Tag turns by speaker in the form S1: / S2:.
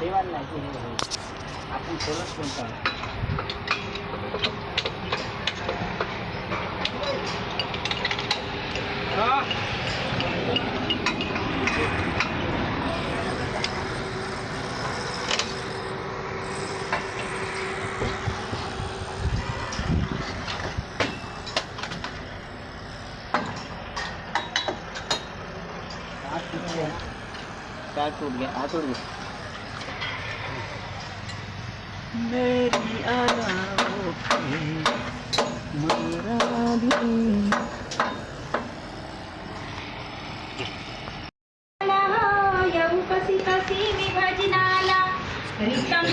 S1: वाला नाही आपण खोलच कोणता क्या टूट गया आ टूट गया मेरी आलाओं पे मेरा दिल
S2: या उपसी कसी मी भजनाला रितम